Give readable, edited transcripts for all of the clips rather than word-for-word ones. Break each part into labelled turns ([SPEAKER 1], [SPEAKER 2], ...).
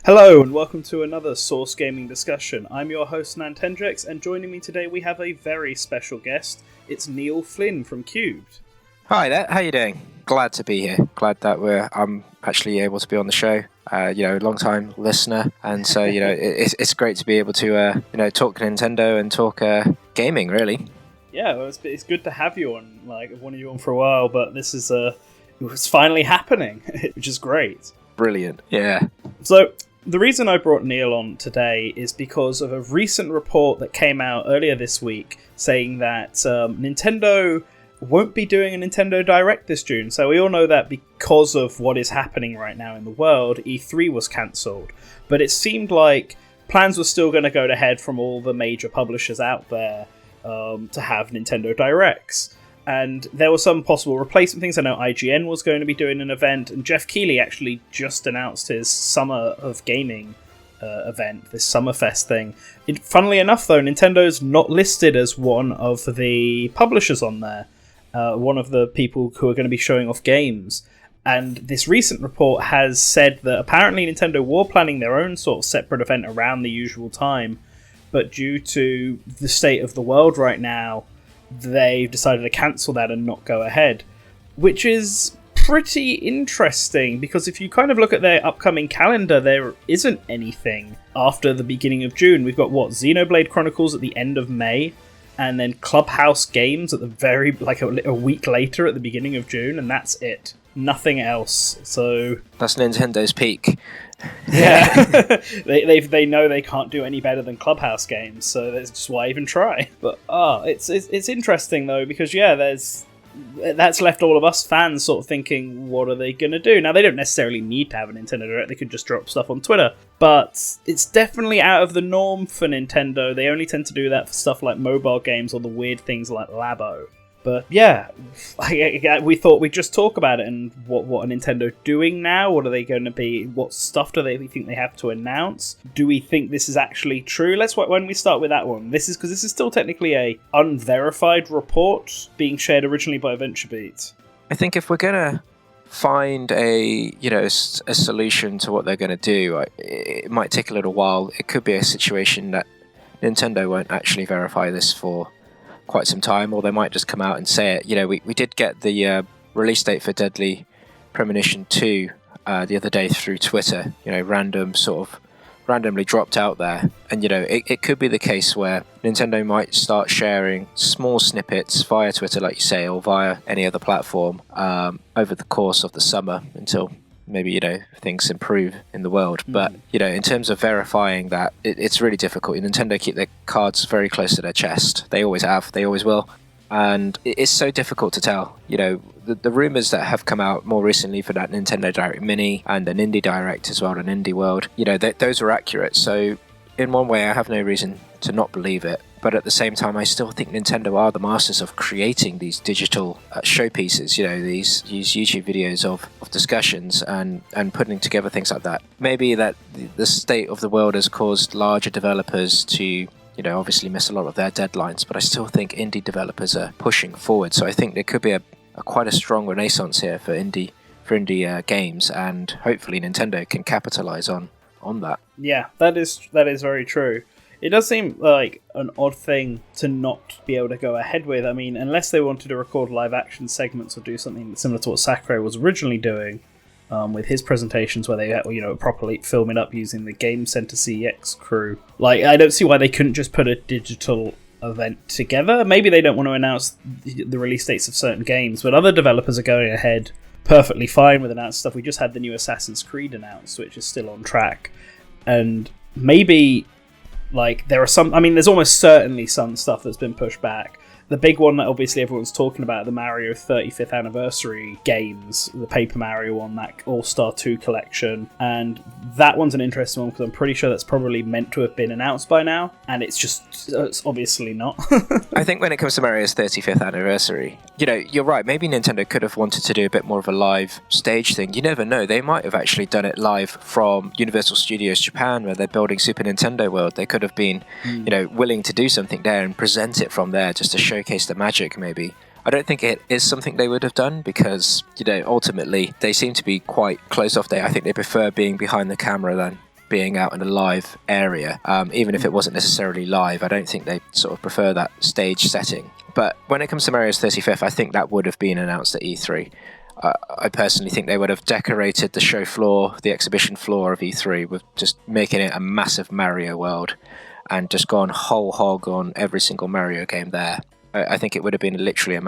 [SPEAKER 1] Hello and welcome to another Source Gaming discussion. I'm your host NantenJex, and joining me today we have a very special guest. It's Neil Flynn from Cubed.
[SPEAKER 2] Hi there, how you doing? Glad to be here. Glad that I'm actually able to be on the show. Long time listener, and so it's great to be able to talk Nintendo and talk gaming. Really.
[SPEAKER 1] Yeah, well, it's good to have you on. I've wanted you on for a while, but this is it's finally happening, which is great.
[SPEAKER 2] Brilliant. Yeah.
[SPEAKER 1] So the reason I brought Neil on today is because of a recent report that came out earlier this week saying that Nintendo won't be doing a Nintendo Direct this June. So we all know that because of what is happening right now in the world, E3 was cancelled. But it seemed like plans were still going to go ahead from all the major publishers out there to have Nintendo Directs. And there were some possible replacement things. I know IGN was going to be doing an event, and Jeff Keighley actually just announced his Summer of Gaming event, this Summerfest thing. Funnily enough, though, Nintendo's not listed as one of the publishers on there, one of the people who are going to be showing off games. And this recent report has said that apparently Nintendo were planning their own sort of separate event around the usual time, but due to the state of the world right now, they've decided to cancel that and not go ahead, which is pretty interesting because if you kind of look at their upcoming calendar, there isn't anything after the beginning of June. We've got Xenoblade Chronicles at the end of May, and then Clubhouse Games at the very a week later at the beginning of June, and that's it. Nothing else. So
[SPEAKER 2] that's Nintendo's peak.
[SPEAKER 1] Yeah, they know they can't do any better than Clubhouse Games, so that's just why even try. But it's interesting though because that's left all of us fans sort of thinking, what are they going to do? Now they don't necessarily need to have a Nintendo Direct; they could just drop stuff on Twitter. But it's definitely out of the norm for Nintendo. They only tend to do that for stuff like mobile games or the weird things like Labo. But yeah, we thought we'd just talk about it and what are Nintendo doing now? What are they going to be? What stuff do they think they have to announce? Do we think this is actually true? When we start with that one. This is still technically a unverified report being shared originally by VentureBeat.
[SPEAKER 2] I think if we're gonna find a solution to what they're going to do, it might take a little while. It could be a situation that Nintendo won't actually verify this for quite some time, or they might just come out and say it. We did get the release date for Deadly Premonition 2 the other day through Twitter. Randomly dropped out there, and it could be the case where Nintendo might start sharing small snippets via Twitter, like you say, or via any other platform over the course of the summer until maybe things improve in the world. But in terms of verifying that, it's really difficult. Nintendo keep their cards very close to their chest. They always have, they always will, and it's so difficult to tell. The rumors that have come out more recently for that Nintendo Direct Mini and an Indie Direct as well, an Indie World, those are accurate. So in one way I have no reason to not believe it, but at the same time I still think Nintendo are the masters of creating these digital showpieces, these YouTube videos of discussions and putting together things like that. Maybe that the state of the world has caused larger developers to obviously miss a lot of their deadlines, but I still think indie developers are pushing forward. So I think there could be quite a strong renaissance here for indie games, and hopefully Nintendo can capitalize on that.
[SPEAKER 1] Yeah, that is very true. It does seem like an odd thing to not be able to go ahead with. I mean, unless they wanted to record live action segments or do something similar to what Sakurai was originally doing with his presentations, where they properly film it up using the Game Center CX crew. I don't see why they couldn't just put a digital event together. Maybe they don't want to announce the release dates of certain games, but other developers are going ahead perfectly fine with announced stuff. We just had the new Assassin's Creed announced, which is still on track, and maybe there's almost certainly some stuff that's been pushed back. The big one that obviously everyone's talking about, the Mario 35th anniversary games, the Paper Mario one, that All-Star 2 collection, and that one's an interesting one because I'm pretty sure that's probably meant to have been announced by now, and it's obviously not.
[SPEAKER 2] I think when it comes to Mario's 35th anniversary, you're right, maybe Nintendo could have wanted to do a bit more of a live stage thing. You never know, they might have actually done it live from Universal Studios Japan, where they're building Super Nintendo World. They could have been, willing to do something there and present it from there just to showcase the magic, maybe. I don't think it is something they would have done because, ultimately they seem to be quite closed off there. I think they prefer being behind the camera than being out in a live area. Even if it wasn't necessarily live, I don't think they sort of prefer that stage setting. But when it comes to Mario's 35th, I think that would have been announced at E3. I personally think they would have decorated the show floor, the exhibition floor of E3, with just making it a massive Mario world and just gone whole hog on every single Mario game there. I think it would have been literally a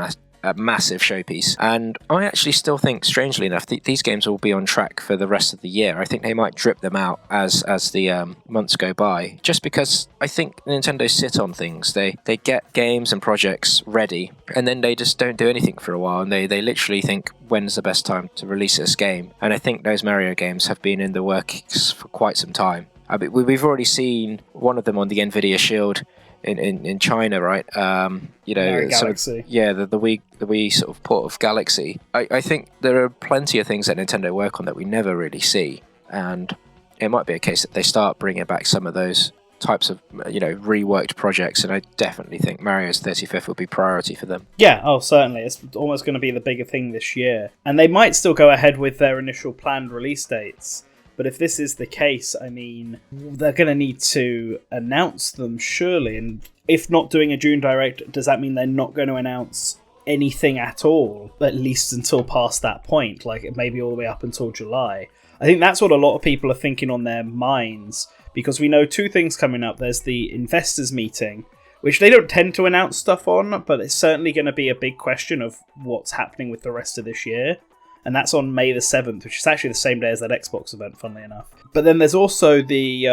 [SPEAKER 2] massive showpiece. And I actually still think, strangely enough, these games will be on track for the rest of the year. I think they might drip them out as the months go by, just because I think Nintendo sit on things. They get games and projects ready, and then they just don't do anything for a while, and they literally think, when's the best time to release this game? And I think those Mario games have been in the works for quite some time. I mean, we've already seen one of them on the Nvidia Shield in China, right?
[SPEAKER 1] Galaxy.
[SPEAKER 2] The Wii sort of port of Galaxy. I think there are plenty of things that Nintendo work on that we never really see, and it might be a case that they start bringing back some of those types of reworked projects, and I definitely think Mario's 35th will be priority for them.
[SPEAKER 1] Yeah, certainly. It's almost going to be the bigger thing this year, and they might still go ahead with their initial planned release dates. But if this is the case, I mean, they're going to need to announce them, surely. And if not doing a June Direct, does that mean they're not going to announce anything at all, at least until past that point, like maybe all the way up until July? I think that's what a lot of people are thinking on their minds, because we know two things coming up. There's the investors meeting, which they don't tend to announce stuff on, but it's certainly going to be a big question of what's happening with the rest of this year. And that's on May the 7th, which is actually the same day as that Xbox event, funnily enough. But then there's also the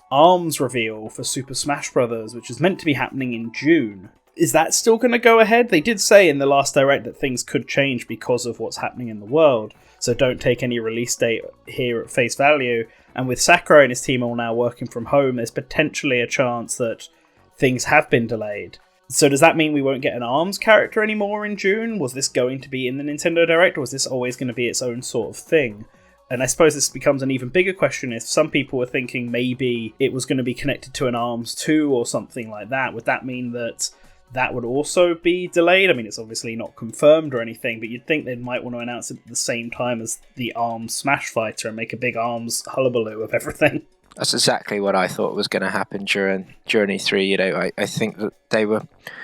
[SPEAKER 1] ARMS reveal for Super Smash Bros., which is meant to be happening in June. Is that still going to go ahead? They did say in the last Direct that things could change because of what's happening in the world, so don't take any release date here at face value. And with Sakurai and his team all now working from home, there's potentially a chance that things have been delayed. So does that mean we won't get an ARMS character anymore in June? Was this going to be in the Nintendo Direct, or was this always going to be its own sort of thing? And I suppose this becomes an even bigger question if some people were thinking maybe it was going to be connected to an ARMS 2 or something like that. Would that mean that that would also be delayed? I mean, it's obviously not confirmed or anything, but you'd think they might want to announce it at the same time as the ARMS Smash Fighter and make a big ARMS hullabaloo of everything.
[SPEAKER 2] That's exactly what I thought was going to happen during E3. I think that they were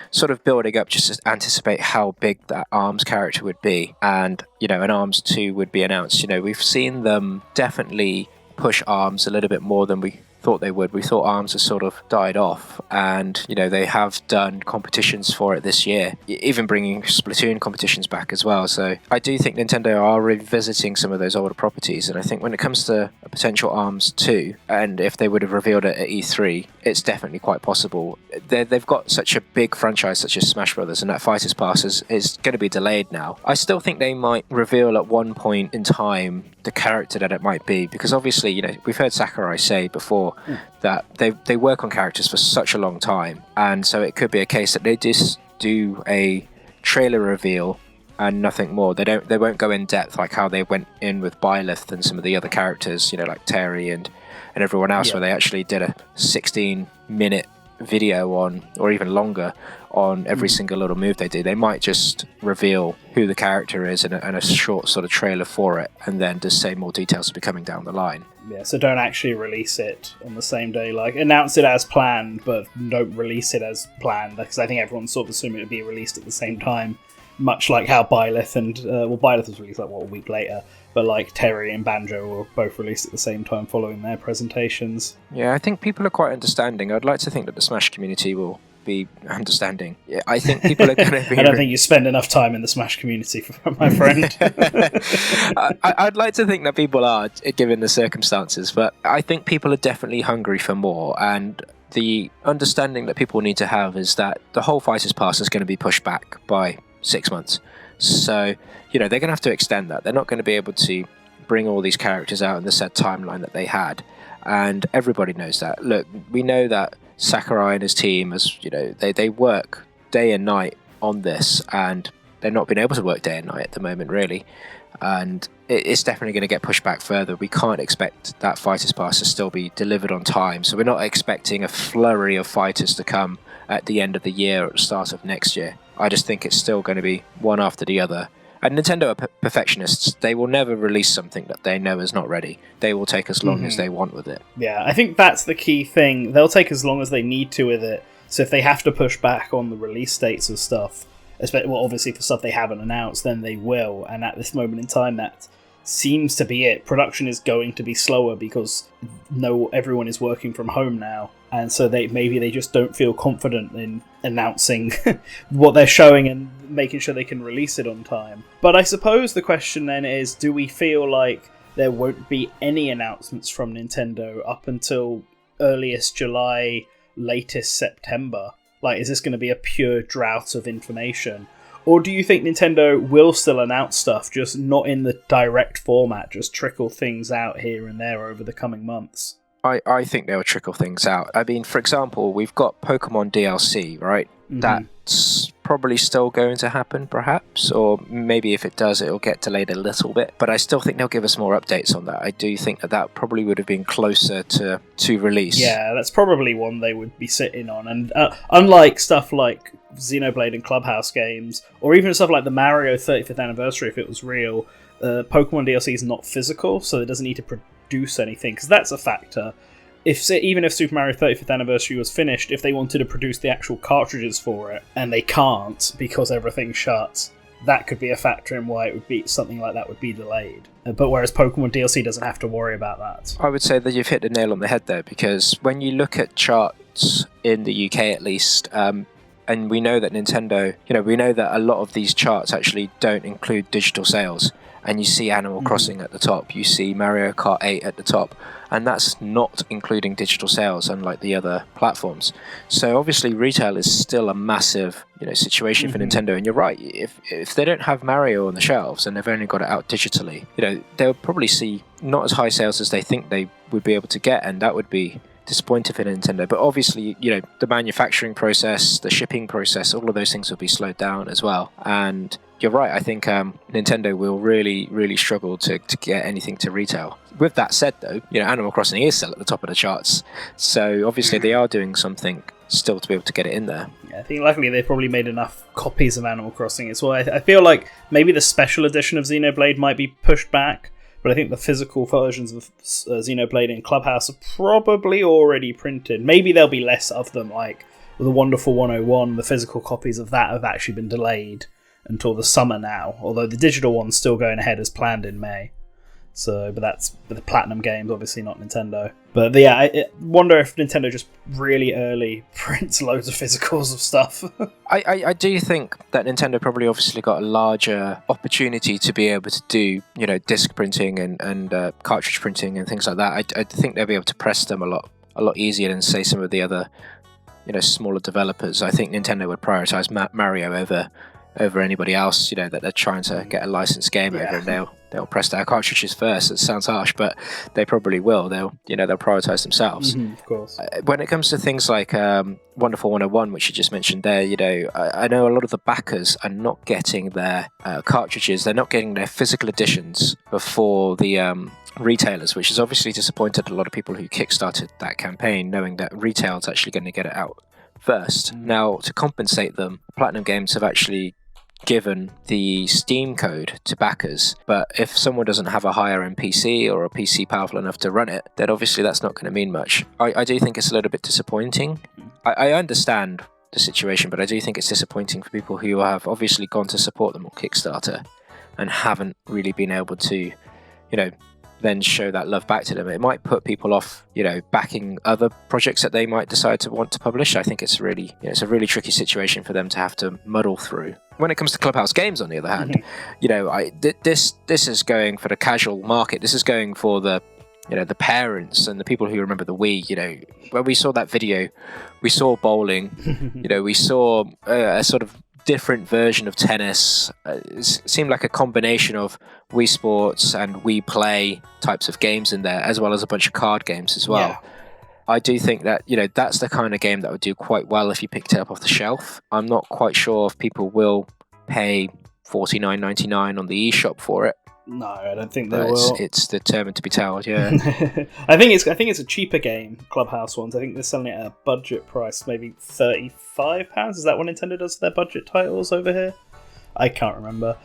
[SPEAKER 2] sort of building up just to anticipate how big that ARMS character would be, and an ARMS 2 would be announced. We've seen them definitely push ARMS a little bit more than we thought they would. We thought ARMS has sort of died off, and they have done competitions for it this year, even bringing Splatoon competitions back as well. So I do think Nintendo are revisiting some of those older properties, and I think when it comes to a potential ARMS 2, and if they would have revealed it at E3, it's definitely quite possible. They've got such a big franchise such as Smash Brothers, and that Fighters Pass is going to be delayed now. I still think they might reveal at one point in time the character that it might be, because obviously we've heard Sakurai say before that they work on characters for such a long time, and so it could be a case that they just do a trailer reveal and nothing more. They won't go in depth like how they went in with Byleth and some of the other characters, like Terry and everyone else, where they actually did a 16-minute video on, or even longer, on every single little move they do. They might just reveal who the character is and a short sort of trailer for it, and then just say more details will be coming down the line.
[SPEAKER 1] Yeah, so don't actually release it on the same day. Like, announce it as planned, but don't release it as planned, because I think everyone's sort of assuming it would be released at the same time, much like how Byleth and... Byleth was released, a week later, but like Terry and Banjo were both released at the same time following their presentations. Yeah,
[SPEAKER 2] I think people are quite understanding. I'd like to think that the Smash community will be understanding. Yeah, I think people are going to be...
[SPEAKER 1] I don't think you spend enough time in the Smash community, my friend.
[SPEAKER 2] I'd like to think that people are, given the circumstances, but I think people are definitely hungry for more, and the understanding that people need to have is that the whole Fighters Pass is going to be pushed back by 6 months. So, they're going to have to extend that. They're not going to be able to bring all these characters out in the set timeline that they had, and everybody knows that. Look, we know that Sakurai and his team, they work day and night on this, and they're not being able to work day and night at the moment, really. And it's definitely going to get pushed back further. We can't expect that Fighters Pass to still be delivered on time, so we're not expecting a flurry of fighters to come at the end of the year or at the start of next year. I just think it's still going to be one after the other, And Nintendo are perfectionists. They will never release something that they know is not ready. They will take as long as they want with it.
[SPEAKER 1] Yeah, I think that's the key thing. They'll take as long as they need to with it. So if they have to push back on the release dates of stuff, well, obviously for stuff they haven't announced, then they will. And at this moment in time, that seems to be it. Production is going to be slower because everyone is working from home now, and so they just don't feel confident in announcing what they're showing and making sure they can release it on time. But I suppose the question then is, do we feel like there won't be any announcements from Nintendo up until earliest July, latest September? Like, is this going to be a pure drought of information? Or do you think Nintendo will still announce stuff, just not in the direct format, just trickle things out here and there over the coming months?
[SPEAKER 2] I think they'll trickle things out. I mean, for example, we've got Pokemon DLC, right? Mm-hmm. That's probably still going to happen, perhaps. Or maybe if it does, it'll get delayed a little bit. But I still think they'll give us more updates on that. I do think that probably would have been closer to release.
[SPEAKER 1] Yeah, that's probably one they would be sitting on. And unlike stuff like Xenoblade and Clubhouse games, or even stuff like the Mario 35th anniversary, if it was real, Pokemon DLC is not physical, so it doesn't need to produce anything, because that's a factor. Even if Super Mario 35th anniversary was finished, if they wanted to produce the actual cartridges for it, and they can't because everything's shut, that could be a factor in why it would be something like that would be delayed. But whereas Pokemon DLC doesn't have to worry about that.
[SPEAKER 2] I would say that you've hit the nail on the head there, because when you look at charts in the UK at least, and we know that Nintendo, we know that a lot of these charts actually don't include digital sales. And you see Animal Crossing at the top, you see Mario Kart 8 at the top, and that's not including digital sales, unlike the other platforms. So obviously retail is still a massive situation for Nintendo, and you're right, if they don't have Mario on the shelves and they've only got it out digitally, they'll probably see not as high sales as they think they would be able to get, and that would be disappointed for Nintendo. But obviously, the manufacturing process, the shipping process, all of those things will be slowed down as well. And you're right, I think Nintendo will really, really struggle to get anything to retail. With that said, though, Animal Crossing is still at the top of the charts. So obviously they are doing something still to be able to get it in there.
[SPEAKER 1] Yeah, I think luckily they've probably made enough copies of Animal Crossing as well. I feel like maybe the special edition of Xenoblade might be pushed back, but I think the physical versions of Xenoblade and Clubhouse are probably already printed. Maybe there'll be less of them, like the Wonderful 101, the physical copies of that have actually been delayed until the summer now, although the digital one's still going ahead as planned in May. So, but that's the Platinum games, obviously not Nintendo. But yeah, I wonder if Nintendo just really early prints loads of physicals of stuff.
[SPEAKER 2] I do think that Nintendo probably obviously got a larger opportunity to be able to do, disc printing and cartridge printing and things like that. I think they'll be able to press them a lot easier than, say, some of the other, smaller developers. I think Nintendo would prioritize Mario over anybody else, that they're trying to get a licensed game over, and they'll press their cartridges first. It sounds harsh, but they probably will. They'll prioritize themselves.
[SPEAKER 1] Of course.
[SPEAKER 2] When it comes to things like Wonderful 101, which you just mentioned there, I know a lot of the backers are not getting their cartridges. They're not getting their physical editions before the retailers, which has obviously disappointed a lot of people who kickstarted that campaign, knowing that retail's actually going to get it out first. Now, to compensate them, Platinum Games have actually given the Steam code to backers, but if someone doesn't have a higher end PC or a PC powerful enough to run it, then obviously that's not going to mean much. I do think it's a little bit disappointing. I understand the situation, but I do think it's disappointing for people who have obviously gone to support them on Kickstarter and haven't really been able to, then show that love back to them. It might put people off, backing other projects that they might decide to want to publish. I think it's really, it's a really tricky situation for them to have to muddle through. When it comes to Clubhouse games, on the other hand, this is going for the casual market. This is going for the, the parents and the people who remember the Wii. When we saw that video, we saw bowling. We saw a sort of different version of tennis. It seemed like a combination of Wii Sports and Wii Play types of games in there, as well as a bunch of card games as well. Yeah. I do think that, that's the kind of game that would do quite well if you picked it up off the shelf. I'm not quite sure if people will pay $49.99 on the eShop for it.
[SPEAKER 1] No, I don't think they will.
[SPEAKER 2] It's determined to be told, yeah.
[SPEAKER 1] I think it's a cheaper game, Clubhouse ones. I think they're selling it at a budget price, maybe £35. Is that what Nintendo does for their budget titles over here? I can't remember.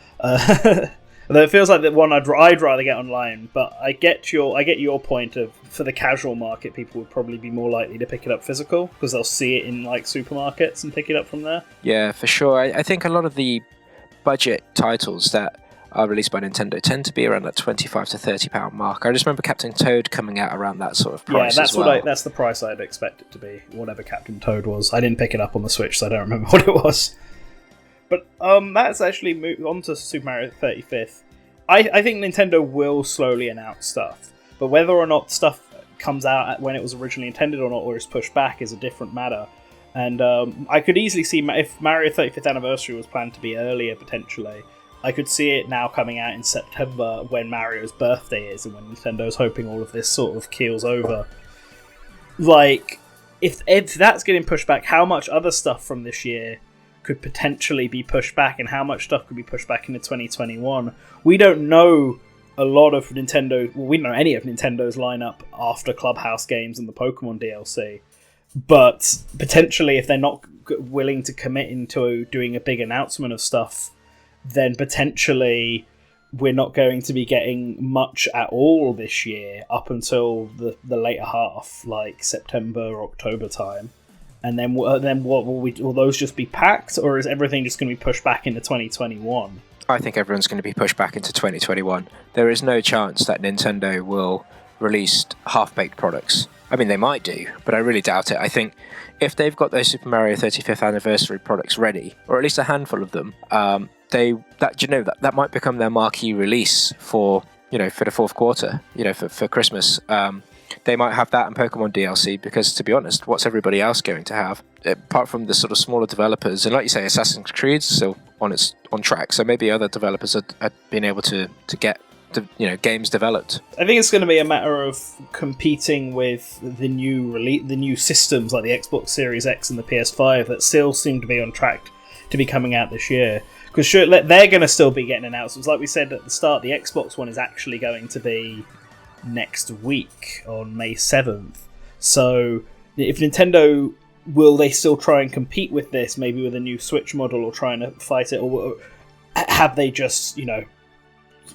[SPEAKER 1] Although it feels like the one I'd rather get online, but I get your point of, for the casual market, people would probably be more likely to pick it up physical because they'll see it in like supermarkets and pick it up from there.
[SPEAKER 2] Yeah, for sure. I think a lot of the budget titles that are released by Nintendo tend to be around that £25 to £30 mark. I just remember Captain Toad coming out around that sort of price.
[SPEAKER 1] Yeah, that's
[SPEAKER 2] as well.
[SPEAKER 1] that's the price I'd expect it to be. Whatever Captain Toad was, I didn't pick it up on the Switch, so I don't remember what it was. But that's actually moved on to Super Mario 35th. I think Nintendo will slowly announce stuff, but whether or not stuff comes out when it was originally intended or not, or is pushed back, is a different matter. And I could easily see, if Mario 35th Anniversary was planned to be earlier, potentially, I could see it now coming out in September when Mario's birthday is, and when Nintendo's hoping all of this sort of keels over. Like, if that's getting pushed back, how much other stuff from this year could potentially be pushed back, and how much stuff could be pushed back into 2021? We don't know a lot of Nintendo. Well, we don't know any of Nintendo's lineup after Clubhouse games and the Pokemon DLC. But potentially, if they're not willing to commit into doing a big announcement of stuff, then potentially we're not going to be getting much at all this year up until the later half, like September or October time. And then what will those just be packed, or is everything just going to be pushed back into 2021?
[SPEAKER 2] I think everyone's going to be pushed back into 2021. There is no chance that Nintendo will release half-baked products. I mean, they might do, but I really doubt it. I think if they've got those Super Mario 35th Anniversary products ready, or at least a handful of them, that might become their marquee release for the fourth quarter, for Christmas. They might have that and Pokemon DLC, because, to be honest, what's everybody else going to have? Apart from the sort of smaller developers, and like you say, Assassin's Creed's still on track, so maybe other developers are being able to get games developed.
[SPEAKER 1] I think it's going to be a matter of competing with the new systems like the Xbox Series X and the PS5 that still seem to be on track to be coming out this year. Because sure, they're going to still be getting announcements. Like we said at the start, the Xbox one is actually going to be next week on May 7th. So if Nintendo, will they still try and compete with this, maybe with a new Switch model, or trying to fight it, or have they just,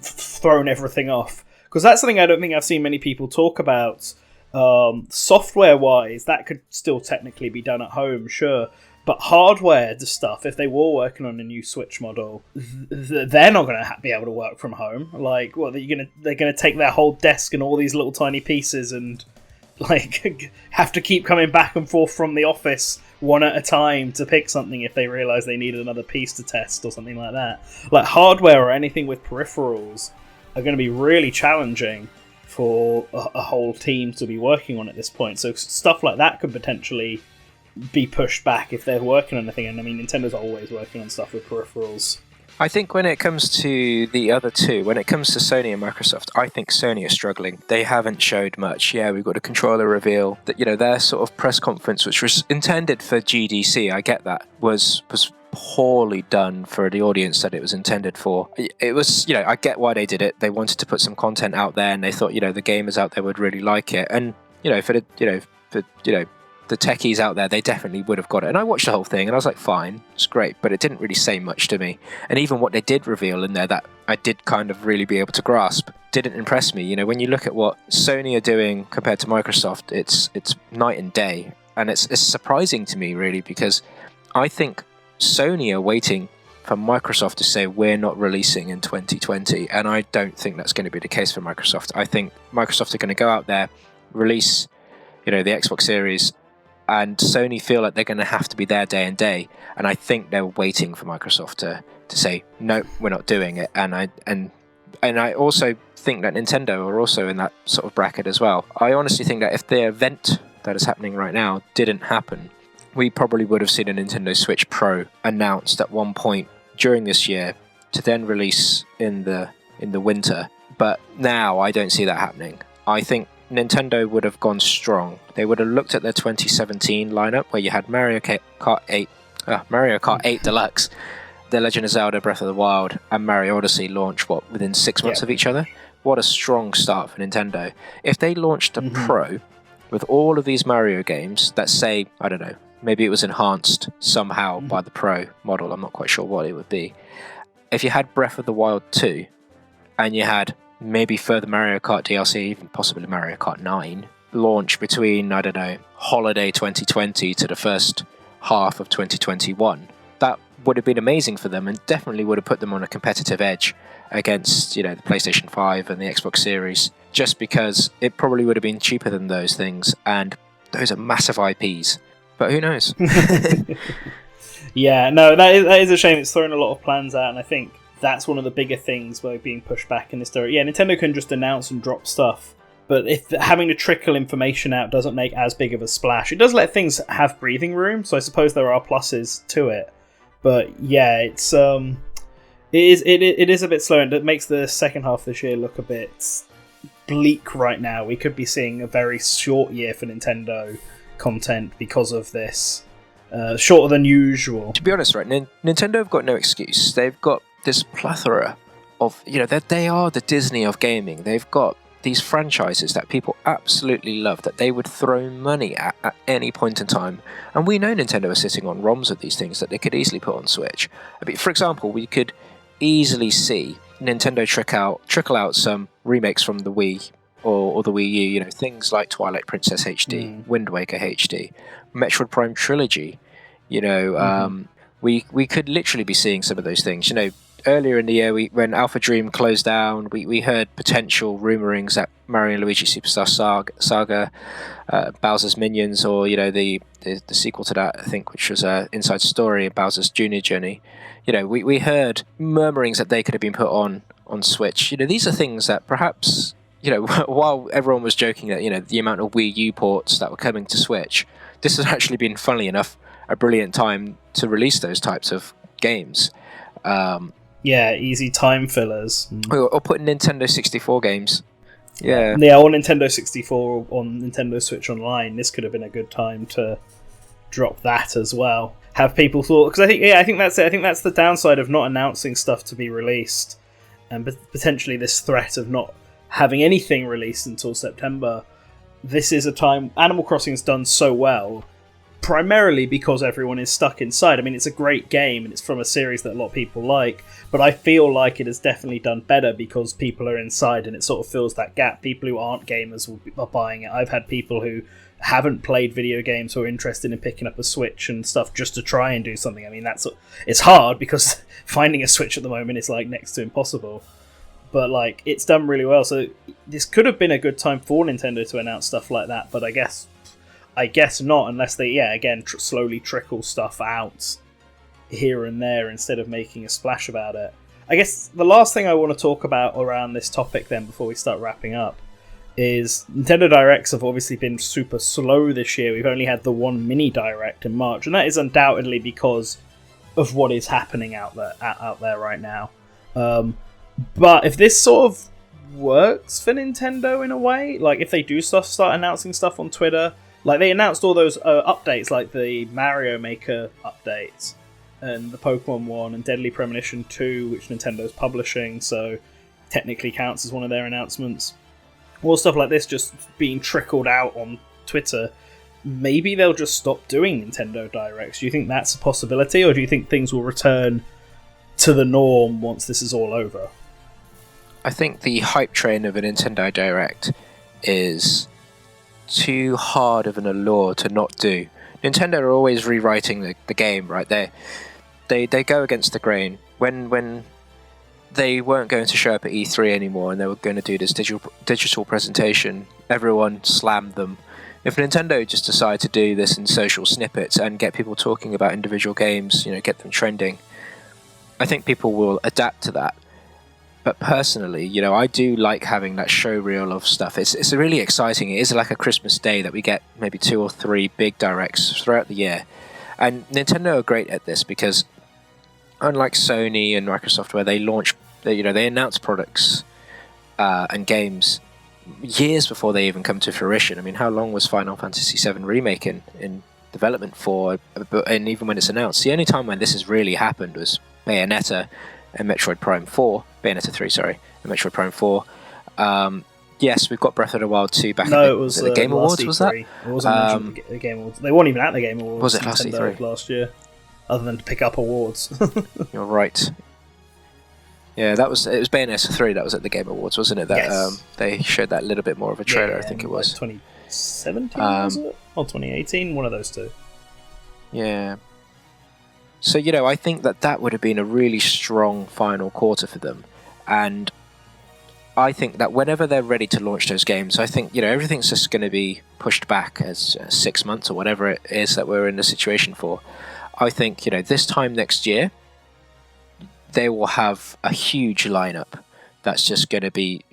[SPEAKER 1] thrown everything off? Because that's something I don't think I've seen many people talk about. Software-wise, that could still technically be done at home, sure. But hardware stuff, if they were working on a new Switch model, they're not going to be able to work from home. Like, what, they're gonna take their whole desk and all these little tiny pieces and like have to keep coming back and forth from the office one at a time to pick something if they realise they needed another piece to test or something like that. Like, hardware or anything with peripherals are going to be really challenging for a whole team to be working on at this point. So stuff like that could potentially be pushed back if they're working on anything. And I mean, Nintendo's always working on stuff with peripherals.
[SPEAKER 2] I think when it comes to the other two, when it comes to Sony and Microsoft, I think Sony are struggling. They haven't showed much. Yeah, we've got a controller reveal. That, their sort of press conference, which was intended for GDC, I get that, was poorly done for the audience that it was intended for. It was, I get why they did it. They wanted to put some content out there, and they thought, the gamers out there would really like it. And for the techies out there, they definitely would have got it. And I watched the whole thing and I was like, fine, it's great, but it didn't really say much to me. And even what they did reveal in there that I did kind of really be able to grasp didn't impress me. When you look at what Sony are doing compared to Microsoft, it's night and day. And it's surprising to me, really, because I think Sony are waiting for Microsoft to say we're not releasing in 2020, and I don't think that's going to be the case for Microsoft. I think Microsoft are going to go out there, release the Xbox Series, and Sony feel like they're going to have to be there day and day, and I think they're waiting for Microsoft to say no, we're not doing it. And I also think that Nintendo are also in that sort of bracket as well. I honestly think that if the event that is happening right now didn't happen, we probably would have seen a Nintendo Switch Pro announced at one point during this year to then release in the winter. But now I don't see that happening. I think Nintendo would have gone strong. They would have looked at their 2017 lineup where you had Mario Kart 8 Deluxe, The Legend of Zelda Breath of the Wild, and Mario Odyssey launch within 6 months of each other. What a strong start for Nintendo. If they launched a Pro with all of these Mario games that say, I don't know, maybe it was enhanced somehow by the Pro model, I'm not quite sure what it would be, if you had Breath of the Wild 2, and you had maybe further Mario Kart DLC, even possibly Mario Kart 9, launch between, I don't know, holiday 2020 to the first half of 2021, that would have been amazing for them, and definitely would have put them on a competitive edge against, the PlayStation 5 and the Xbox Series, just because it probably would have been cheaper than those things, and those are massive IPs. But who knows?
[SPEAKER 1] Yeah, no, that is a shame. It's thrown a lot of plans out, and I think that's one of the bigger things where being pushed back in this direction. Yeah, Nintendo can just announce and drop stuff, but if having to trickle information out doesn't make as big of a splash, it does let things have breathing room, so I suppose there are pluses to it. But yeah, it is a bit slow, and it makes the second half of this year look a bit bleak right now. We could be seeing a very short year for Nintendo content because of this. Shorter than usual.
[SPEAKER 2] To be honest, right, Nintendo have got no excuse. They've got this plethora of, they are the Disney of gaming. They've got these franchises that people absolutely love, that they would throw money at any point in time. And we know Nintendo are sitting on ROMs of these things that they could easily put on Switch. I mean, for example, we could easily see Nintendo trickle out some remakes from the Wii or the Wii U, things like Twilight Princess HD, Wind Waker HD, Metroid Prime Trilogy. We could literally be seeing some of those things. Earlier in the year, when Alpha Dream closed down, we heard potential rumorings that Mario and Luigi Superstar Saga, Bowser's Minions, or the sequel to that, I think, which was Inside Story, Bowser's Junior Journey. We heard murmurings that they could have been put on Switch. These are things that perhaps, while everyone was joking that the amount of Wii U ports that were coming to Switch, this has actually been, funnily enough, a brilliant time to release those types of games.
[SPEAKER 1] Yeah, easy time fillers.
[SPEAKER 2] Or put Nintendo 64 games. Yeah,
[SPEAKER 1] or Nintendo 64 on Nintendo Switch Online. This could have been a good time to drop that as well. Have people thought? Because I think that's it. I think that's the downside of not announcing stuff to be released, and potentially this threat of not having anything released until September. This is a time Animal Crossing's done so well, primarily because everyone is stuck inside. I mean, it's a great game, and it's from a series that a lot of people like, but I feel like it has definitely done better because people are inside, and it sort of fills that gap. People who aren't gamers are buying it. I've had people who haven't played video games who are interested in picking up a Switch and stuff just to try and do something. I mean, it's hard because finding a Switch at the moment is like next to impossible. But it's done really well. So this could have been a good time for Nintendo to announce stuff like that, but I guess not, unless they, again, slowly trickle stuff out here and there instead of making a splash about it. I guess the last thing I want to talk about around this topic then, before we start wrapping up, is Nintendo Directs have obviously been super slow this year. We've only had the one mini Direct in March, and that is undoubtedly because of what is happening out there right now. But if this sort of works for Nintendo in a way, if they do start announcing stuff on Twitter, they announced all those updates, like the Mario Maker updates, and the Pokemon one, and Deadly Premonition 2, which Nintendo's publishing, so technically counts as one of their announcements. All stuff like this just being trickled out on Twitter. Maybe they'll just stop doing Nintendo Directs. Do you think that's a possibility, or do you think things will return to the norm once this is all over?
[SPEAKER 2] I think the hype train of a Nintendo Direct is too hard of an allure to not do. Nintendo are always rewriting the game, right? They go against the grain. When they weren't going to show up at E3 anymore and they were going to do this digital presentation, everyone slammed them. If Nintendo just decide to do this in social snippets and get people talking about individual games, get them trending, I think people will adapt to that. But personally, I do like having that show reel of stuff. It's really exciting. It is like a Christmas day that we get maybe 2 or 3 big directs throughout the year. And Nintendo are great at this because unlike Sony and Microsoft, where they announce products and games years before they even come to fruition. I mean, how long was Final Fantasy VII Remake in development for? And even when it's announced, the only time when this has really happened was Bayonetta and Metroid Prime 4. Bayonetta 3, sorry, and Metroid Prime 4. Yes, we've got Breath of the Wild 2 back.
[SPEAKER 1] No, it was
[SPEAKER 2] the Game Awards. Was that?
[SPEAKER 1] It wasn't mentioned at the Game Awards. They weren't even at the Game Awards.
[SPEAKER 2] Was it last E3?
[SPEAKER 1] Last year, other than to pick up awards.
[SPEAKER 2] You're right. Yeah, it was Bayonetta 3 that was at the Game Awards, wasn't it? That
[SPEAKER 1] Yes.
[SPEAKER 2] they showed that little bit more of a trailer, I think it was.
[SPEAKER 1] Like 2017, was it? Or 2018, one of those two.
[SPEAKER 2] Yeah. So, I think that would have been a really strong final quarter for them. And I think that whenever they're ready to launch those games, I think, everything's just going to be pushed back as 6 months or whatever it is that we're in the situation for. I think, this time next year, they will have a huge lineup that's just going to be,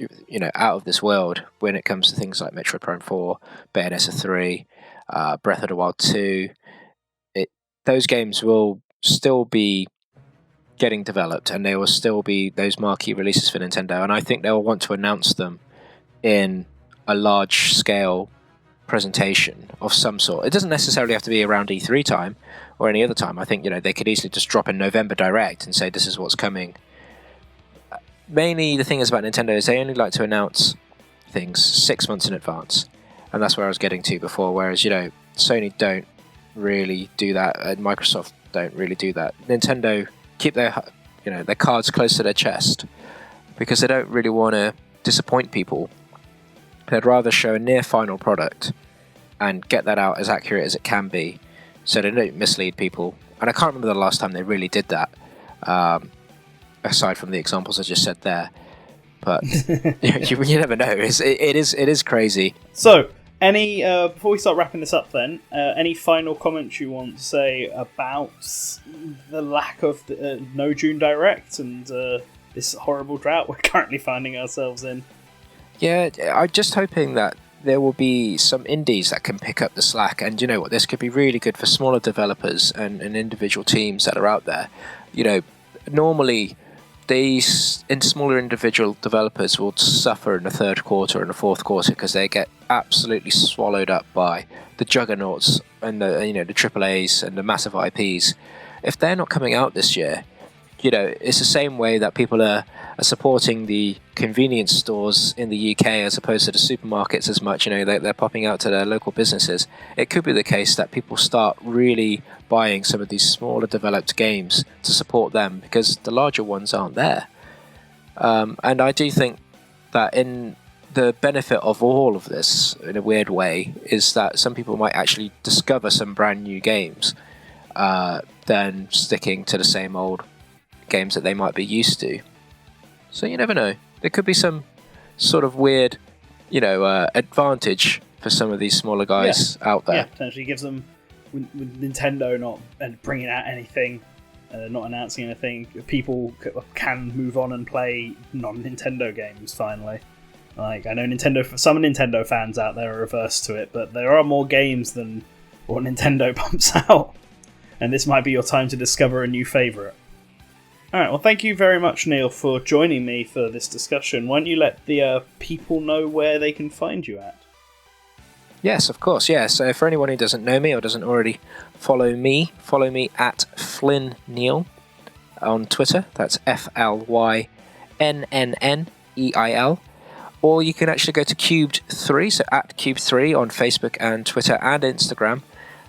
[SPEAKER 2] out of this world when it comes to things like Metroid Prime 4, Bayonetta 3, Breath of the Wild 2. Those games will still be getting developed, and they will still be those marquee releases for Nintendo, and I think they'll want to announce them in a large scale presentation of some sort. It doesn't necessarily have to be around E3 time or any other time. I think they could easily just drop in November Direct and say this is what's coming. Mainly the thing is about Nintendo is they only like to announce things 6 months in advance, and that's where I was getting to before, whereas Sony don't really do that, and Microsoft don't really do that. Nintendo keep their cards close to their chest because they don't really want to disappoint people. They'd rather show a near final product and get that out as accurate as it can be, so they don't mislead people. And I can't remember the last time they really did that, aside from the examples I just said there. But you never know. It is crazy.
[SPEAKER 1] So, any before we start wrapping this up, then any final comments you want to say about the lack of no June Direct and this horrible drought we're currently finding ourselves in?
[SPEAKER 2] Yeah, I'm just hoping that there will be some indies that can pick up the slack, and this could be really good for smaller developers and individual teams that are out there. Normally these smaller individual developers will suffer in the third quarter and the fourth quarter because they get absolutely swallowed up by the juggernauts and the the AAAs and the massive IPs. If they're not coming out this year, it's the same way that people are supporting the convenience stores in the UK as opposed to the supermarkets as much. They're popping out to their local businesses. It could be the case that people start really buying some of these smaller developed games to support them because the larger ones aren't there. And I do think that in the benefit of all of this, in a weird way, is that some people might actually discover some brand new games than sticking to the same old games that they might be used to. So you never know. There could be some sort of weird, advantage for some of these smaller guys out there.
[SPEAKER 1] Yeah, potentially gives them, with Nintendo not bringing out anything, not announcing anything, people can move on and play non-Nintendo games finally. Like, I know some Nintendo fans out there are averse to it, but there are more games than what Nintendo pumps out. And this might be your time to discover a new favourite. Alright, well, thank you very much, Neil, for joining me for this discussion. Why don't you let the people know where they can find you at?
[SPEAKER 2] Yes, of course, yeah. So for anyone who doesn't know me or doesn't already follow me at Flynn Neil on Twitter. That's FLYNNNEIL. Or you can actually go to Cubed3, so at Cubed3 on Facebook and Twitter and Instagram.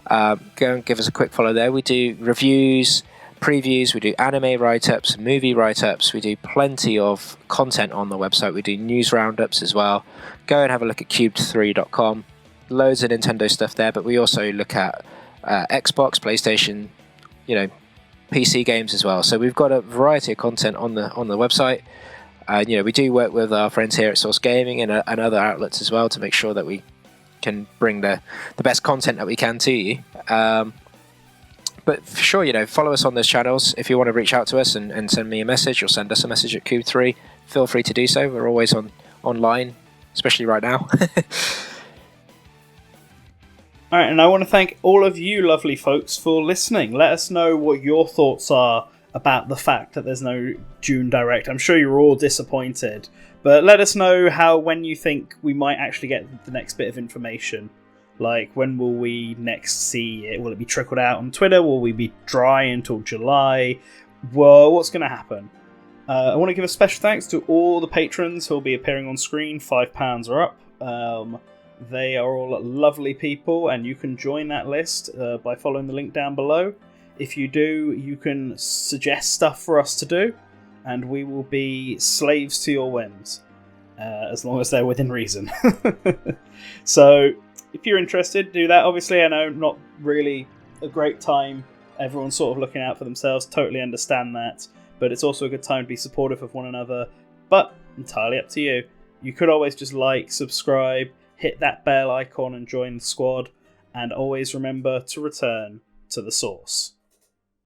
[SPEAKER 2] Go and give us a quick follow there. We do reviews, previews, we do anime write-ups, movie write-ups, we do plenty of content on the website, we do news roundups as well. Go and have a look at cubed3.com. Loads of Nintendo stuff there, but we also look at Xbox, PlayStation, PC games as well. So we've got a variety of content on the website. We do work with our friends here at Source Gaming and other outlets as well to make sure that we can bring the best content that we can to you. But for sure, follow us on those channels. If you want to reach out to us and send me a message or send us a message at Cube3, feel free to do so. We're always online, especially right now.
[SPEAKER 1] Alright, and I want to thank all of you lovely folks for listening. Let us know what your thoughts are about the fact that there's no June Direct. I'm sure you're all disappointed, but let us know when you think we might actually get the next bit of information. Like, when will we next see it? Will it be trickled out on Twitter? Will we be dry until July? Well, what's going to happen? I want to give a special thanks to all the patrons who will be appearing on screen. £5 are up. They are all lovely people, and you can join that list by following the link down below. If you do, you can suggest stuff for us to do, and we will be slaves to your whims, as long as they're within reason. So, if you're interested, do that. Obviously, I know not really a great time. Everyone's sort of looking out for themselves. Totally understand that. But it's also a good time to be supportive of one another. But entirely up to you. You could always just like, subscribe, hit that bell icon and join the squad. And always remember to return to the source.